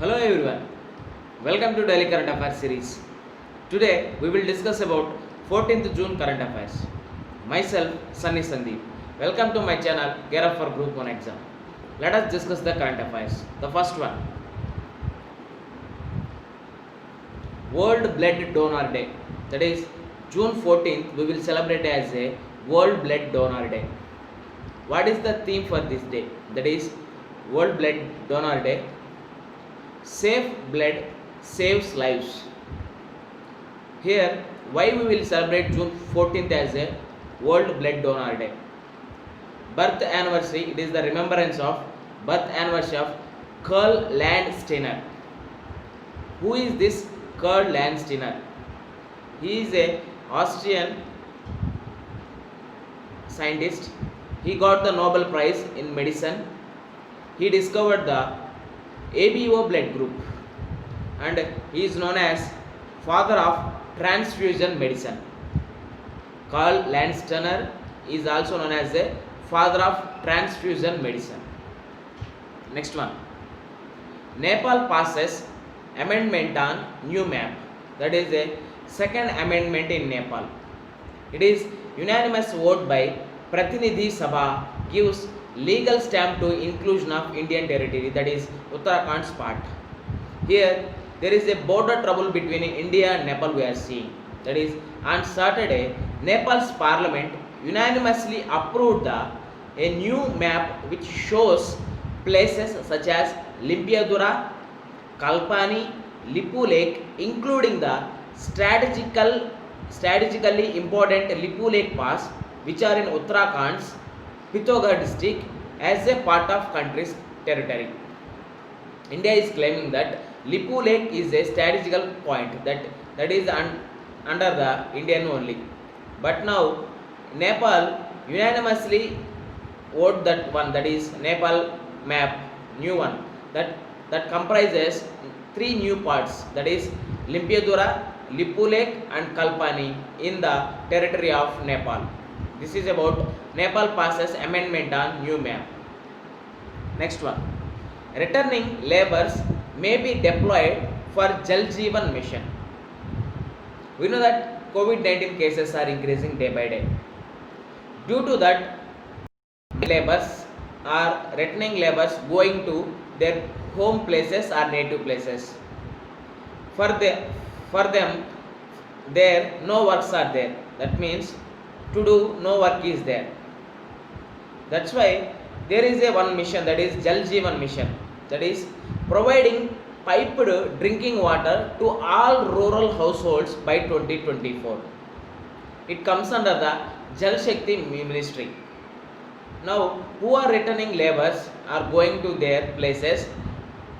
Hello everyone, welcome to Daily Current Affairs series. Today we will discuss about 14th June current affairs. Myself Sunny Sandeep. Welcome to my channel Gear Up for Group 1 exam. Let us discuss the current affairs. The first one, World Blood Donor Day. That is June 14th we will celebrate as a World Blood Donor Day. What is the theme for this day? That is World Blood Donor Day. Safe blood saves lives. Here, why we will celebrate June 14th as a World Blood Donor Day? Birth anniversary, it is the remembrance of birth anniversary of Karl Landsteiner. Who is this Karl Landsteiner? He is a Austrian scientist. He got the Nobel Prize in medicine. He discovered the ABO blood group and he is known as father of transfusion medicine. Karl Landsteiner is also known as the father of transfusion medicine. Next one, Nepal passes amendment on new map. That is a second amendment in Nepal. It is unanimous vote by Pratinidhi Sabha gives legal stamp to inclusion of Indian territory, that is Uttarakhand's part. Here there is a border trouble between India and Nepal we are seeing. That is on Saturday Nepal's parliament unanimously approved a new map which shows places such as Limpiadura, Kalpani, Lipu Lake, including the strategically important Lipu Lake Pass, which are in Uttarakhand's Pithogarh district as a part of country's territory. India is claiming that Lipu Lake is a strategical point that is under the Indian only. But now Nepal unanimously vote that one, that is Nepal map, new one, that comprises three new parts, that is Limpiadura, Lipu Lake and Kalpani in the territory of Nepal. This is about Nepal passes amendment on new map. Next one, returning labours may be deployed for Jal Jeevan mission. We know that COVID-19 cases are increasing day by day. Due to that, labours are returning labours going to their home places or native places. For them, there no works are there. That means to do no work is there. That's why there is a one mission, that is Jal Jeevan mission, that is providing piped drinking water to all rural households by 2024. It comes under the Jal Shakti ministry. Now who are returning labours are going to their places,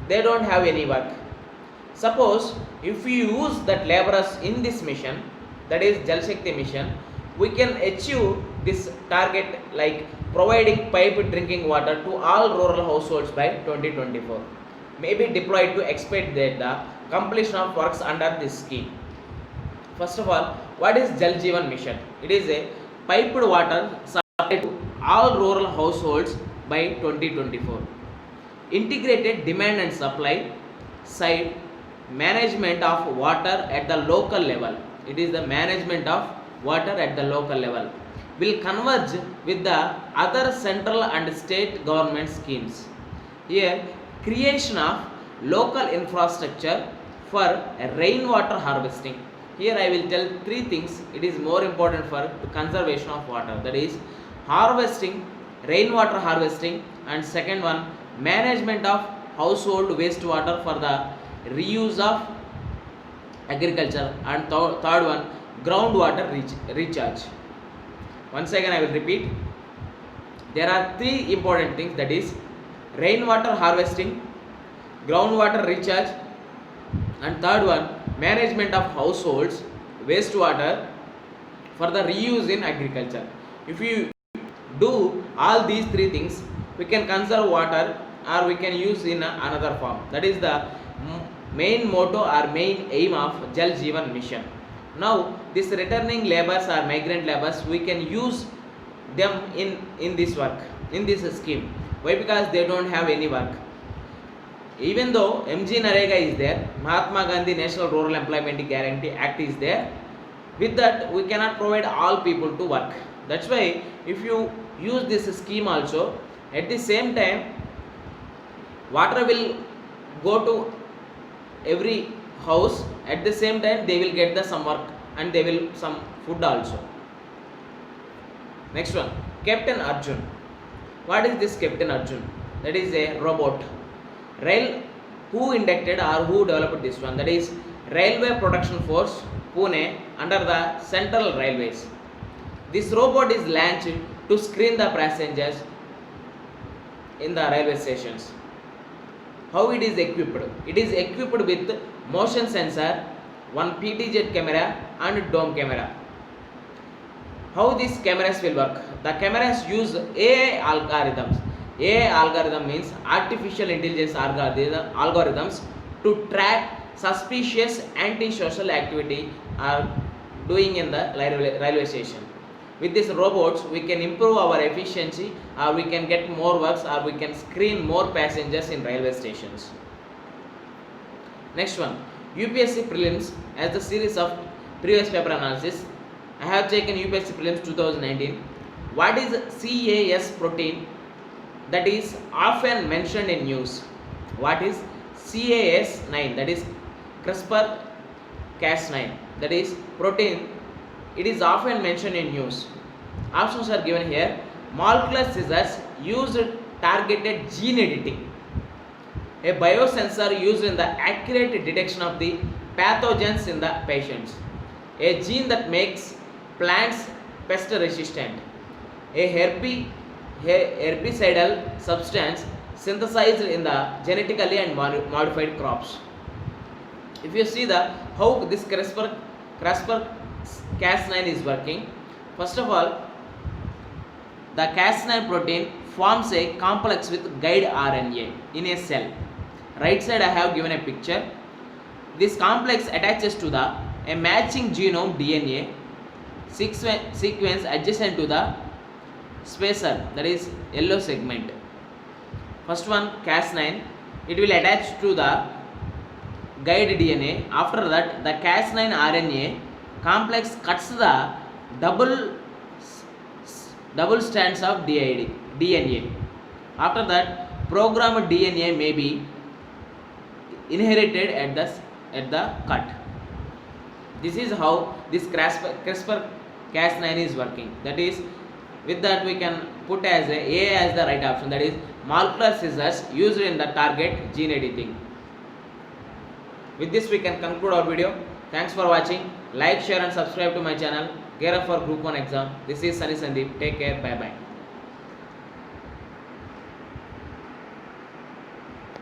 they don't have any work. Suppose if we use that labourers in this mission, that is Jal Shakti mission, we can achieve this target like providing piped drinking water to all rural households by 2024. May be deployed to expedite the completion of works under this scheme. First of all, what is Jal Jeevan mission? It is a piped water supply to all rural households by 2024. Integrated demand and supply side management of water at the local level. It is the management of water at the local level will converge with the other central and state government schemes. Here, creation of local infrastructure for rainwater harvesting. Here I will tell three things. It is more important for conservation of water. That is harvesting, rainwater harvesting, and second one, management of household wastewater for the reuse of agriculture, and third one, groundwater recharge. Once again I will repeat, there are three important things, that is rainwater harvesting, groundwater recharge, and third one, management of households wastewater for the reuse in agriculture. If you do all these three things, we can conserve water or we can use in another form. That is the main motto or main aim of Jal Jeevan mission. Now this returning labours or migrant labours, we can use them in this work, in this scheme. Why? Because they don't have any work. Even though MG Narega is there, Mahatma Gandhi National Rural Employment Guarantee Act is there, with that we cannot provide all people to work. That's why if you use this scheme also, at the same time water will go to every house, at the same time they will get the some work and they will some food also. Next one, Captain Arjun. What is this Captain Arjun? That is a robot. Who inducted or who developed this one? That is Railway Protection Force, Pune, under the Central Railways. This robot is launched to screen the passengers in the railway stations. How it is equipped? It is equipped with motion sensor, one PTZ camera and dome camera. How these cameras will work? The cameras use AI algorithms. AI algorithm means artificial intelligence algorithms to track suspicious anti-social activity are doing in the railway station. With these robots, we can improve our efficiency, or we can get more works, or we can screen more passengers in railway stations. Next one, UPSC prelims as the series of previous paper analysis. I have taken UPSC prelims 2019. What is CAS protein that is often mentioned in news? What is CAS9? That is CRISPR-Cas9. That is protein. It is often mentioned in news. Options are given here. Molecular scissors used targeted gene editing. A biosensor used in the accurate detection of the pathogens in the patients. A gene that makes plants pest resistant. A herbicidal substance synthesized in the genetically and modified crops. If you see how this CRISPR-Cas9 is working, first of all, the Cas9 protein forms a complex with guide RNA in a cell. Right side I have given a picture. This complex attaches to a matching genome DNA sequence adjacent to the spacer, that is yellow segment. First one, Cas9, it will attach to the guide DNA. After that, the Cas9 RNA complex cuts the double strands of DNA. After that, programmed DNA may be inherited at the cut. This is how this CRISPR-Cas9 is working. That is, with that we can put as A as the right option. That is molecular scissors used in the target gene editing. With this we can conclude our video. Thanks for watching. Like, share and subscribe to my channel. Gear up for Group 1 exam. This is Sunny Sandeep. Take care. Bye bye.